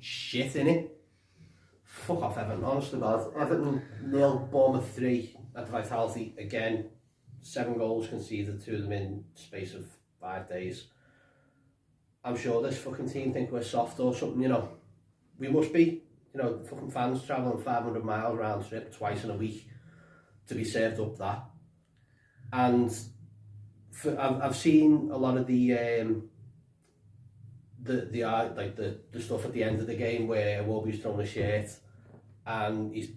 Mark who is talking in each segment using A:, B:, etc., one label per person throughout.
A: shit in it. Fuck off Everton, honest to God. Everton 0, Bournemouth 3 at Vitality again. 7 goals conceded, 2 of them in the space of 5 days. I'm sure this fucking team think we're soft or something, you know. We must be. You know, the fucking fans travelling 500 miles round trip twice in a week to be served up that. And I've seen a lot of the stuff at the end of the game where Iwobi's thrown a shirt and he's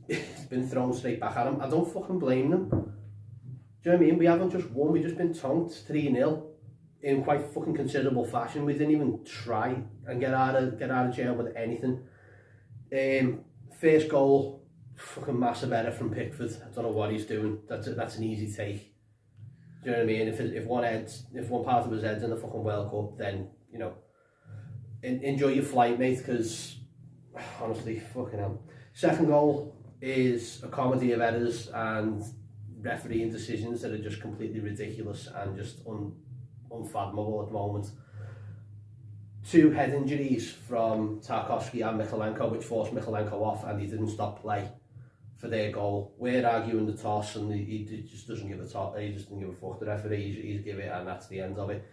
A: been thrown straight back at him. I don't fucking blame them. Do you know what I mean? We haven't just won, we've just been tonked 3-0 in quite fucking considerable fashion. We didn't even try and get out of jail with anything. First goal, fucking massive error from Pickford. I don't know what he's doing. That's an easy take. Do you know what I mean? If one part of his head's in the fucking World Cup, then, you know, enjoy your flight, mate, because honestly, fucking hell. Second goal is a comedy of errors and refereeing decisions that are just completely ridiculous and just unfathomable at the moment. 2 head injuries from Tarkowski and Mykhalenko, which forced Mykhalenko off, and he didn't stop play for their goal. We're arguing the toss, and he just doesn't give a toss. He just doesn't give a fuck. The referee, he's give it, and that's the end of it.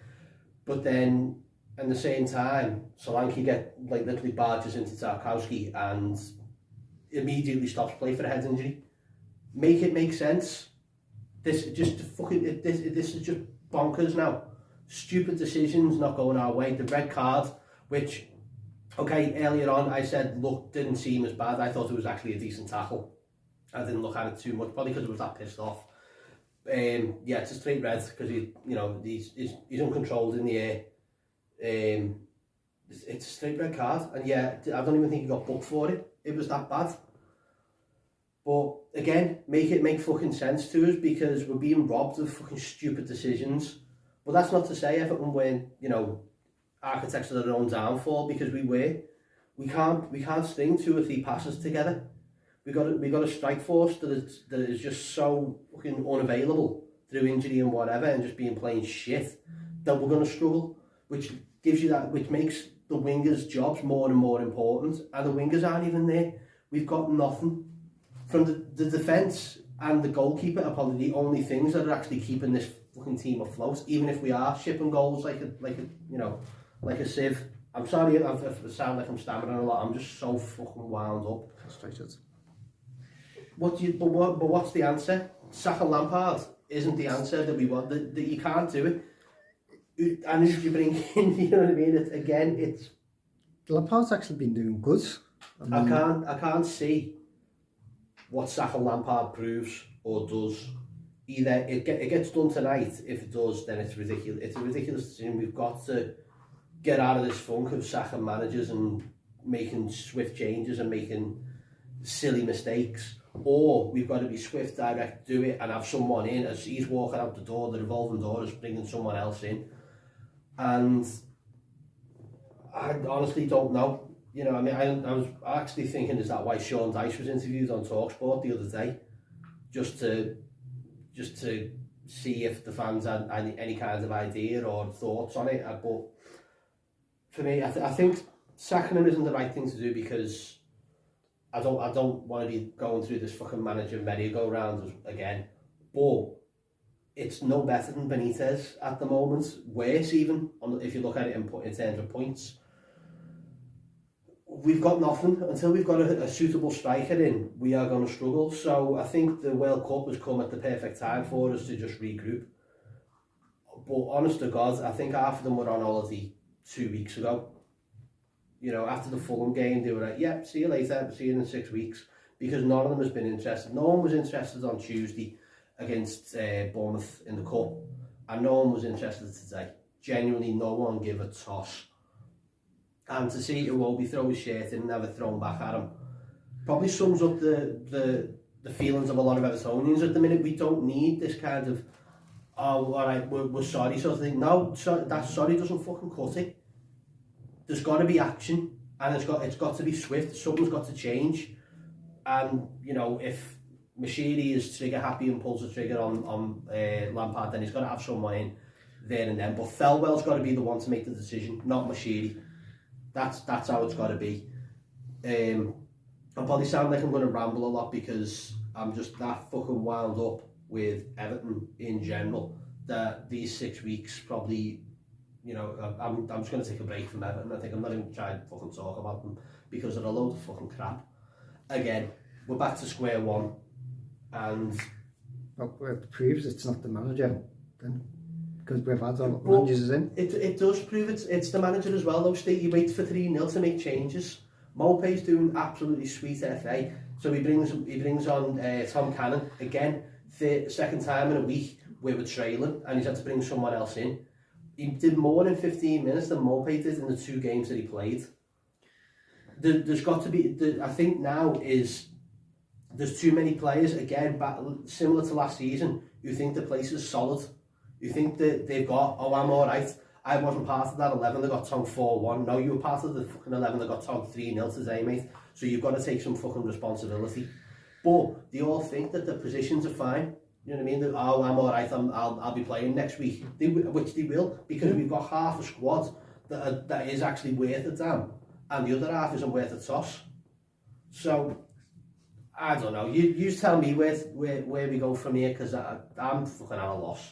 A: But then, at the same time, Solanke literally barges into Tarkowski and immediately stops play for a head injury. Make it make sense. This is just bonkers now. Stupid decisions not going our way. The red card, which, okay, earlier on I said, look, didn't seem as bad. I thought it was actually a decent tackle. I didn't look at it too much, probably because I was that pissed off. Yeah, it's a straight red because he's uncontrolled in the air. It's a straight red card, and yeah, I don't even think he got booked for it. It was that bad. But again, make it make fucking sense to us, because we're being robbed of fucking stupid decisions. But that's not to say Everton weren't, you know, architects of their own downfall, because we were. We can't string 2 or 3 passes together. We got a strike force that is just so fucking unavailable through injury and whatever, and just being plain shit, that we're going to struggle, which makes the wingers' jobs more and more important, and the wingers aren't even there. We've got nothing. From the defence and the goalkeeper are probably the only things that are actually keeping this fucking team afloat, even if we are shipping goals like a sieve. I'm sorry if I sound like I'm stammering a lot. I'm just so fucking wound up.
B: Frustrated.
A: But what's the answer? Saka Lampard isn't the answer that we want. That you can't do it. And if you bring in, you know what I mean? It's
B: Lampard's actually been doing good.
A: I can't see what Saka Lampard proves or does. Either it gets done tonight. If it does, then it's ridiculous. It's a ridiculous decision. We've got to get out of this funk of sacking managers and making swift changes and making silly mistakes. Or we've got to be swift, direct, do it, and have someone in. As he's walking out the door, the revolving door is bringing someone else in. And I honestly don't know. You know, I mean, I was actually thinking, is that why Sean Dyche was interviewed on TalkSport the other day? Just to see if the fans had any kind of idea or thoughts on it. But for me, I think sacking him isn't the right thing to do, because I don't want to be going through this fucking manager merry-go-round again. But it's no better than Benitez at the moment. Worse even, if you look at it in terms of points. We've got nothing. Until we've got a suitable striker in, we are going to struggle. So I think the World Cup has come at the perfect time for us to just regroup. But honest to God, I think half of them were on holiday 2 weeks ago. You know, after the Fulham game, they were like, yeah, see you later, see you in 6 weeks. Because none of them has been interested. No one was interested on Tuesday against Bournemouth in the Cup. And no one was interested today. Genuinely, no one gave a toss. And to see Iwobi throw his shirt in and have it thrown back at him probably sums up the feelings of a lot of Evertonians at the minute. We don't need this kind of, oh, all right, we're sorry sort of thing. No, that sorry doesn't fucking cut it. There's got to be action, and it's got to be swift. Something's got to change. And, you know, if Mashiri is trigger happy and pulls the trigger on Lampard, then he's got to have someone in there and then. But Thelwell's got to be the one to make the decision, not Mashiri. That's how it's got to be. I'll probably sound like I'm going to ramble a lot because I'm just that fucking wound up with Everton in general that these 6 weeks probably, you know, I'm just going to take a break from Everton. I think I'm not even trying to fucking talk about them because they're a load of fucking crap. Again, we're back to square one, and
B: Well, it proves it's not the manager then, because we've had all managers in.
A: It does prove it's the manager as well though. You wait for 3-0 to make changes. Mopé's doing absolutely sweet FA, so he brings on Tom Cannon again, second time in a week where we're trailing, and he's had to bring someone else in. He did more in 15 minutes than Mopé did in the 2 games that he played. There's got to be, I think now is, there's too many players, again, similar to last season, who think the place is solid. Who think that they've got, oh, I'm alright. I wasn't part of that 11 that got tongued 4-1. No, you were part of the fucking 11 that got tongued 3-0 today, mate. So you've got to take some fucking responsibility. But they all think that the positions are fine. You know what I mean? That, oh, I'm alright, I'll be playing next week. Which they will, because we've got half a squad that is actually worth a damn. And the other half isn't worth a toss. So, I don't know. You tell me where we go from here, because I'm fucking at a loss.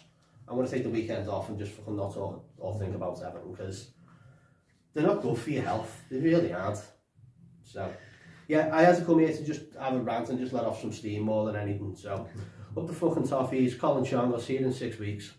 A: I'm going to take the weekend off and just fucking not talk or think about Everton, because they're not good for your health. They really aren't. So, yeah, I had to come here to just have a rant and just let off some steam more than anything. So, up the fucking toffees. Colin Chong, I'll see you in 6 weeks.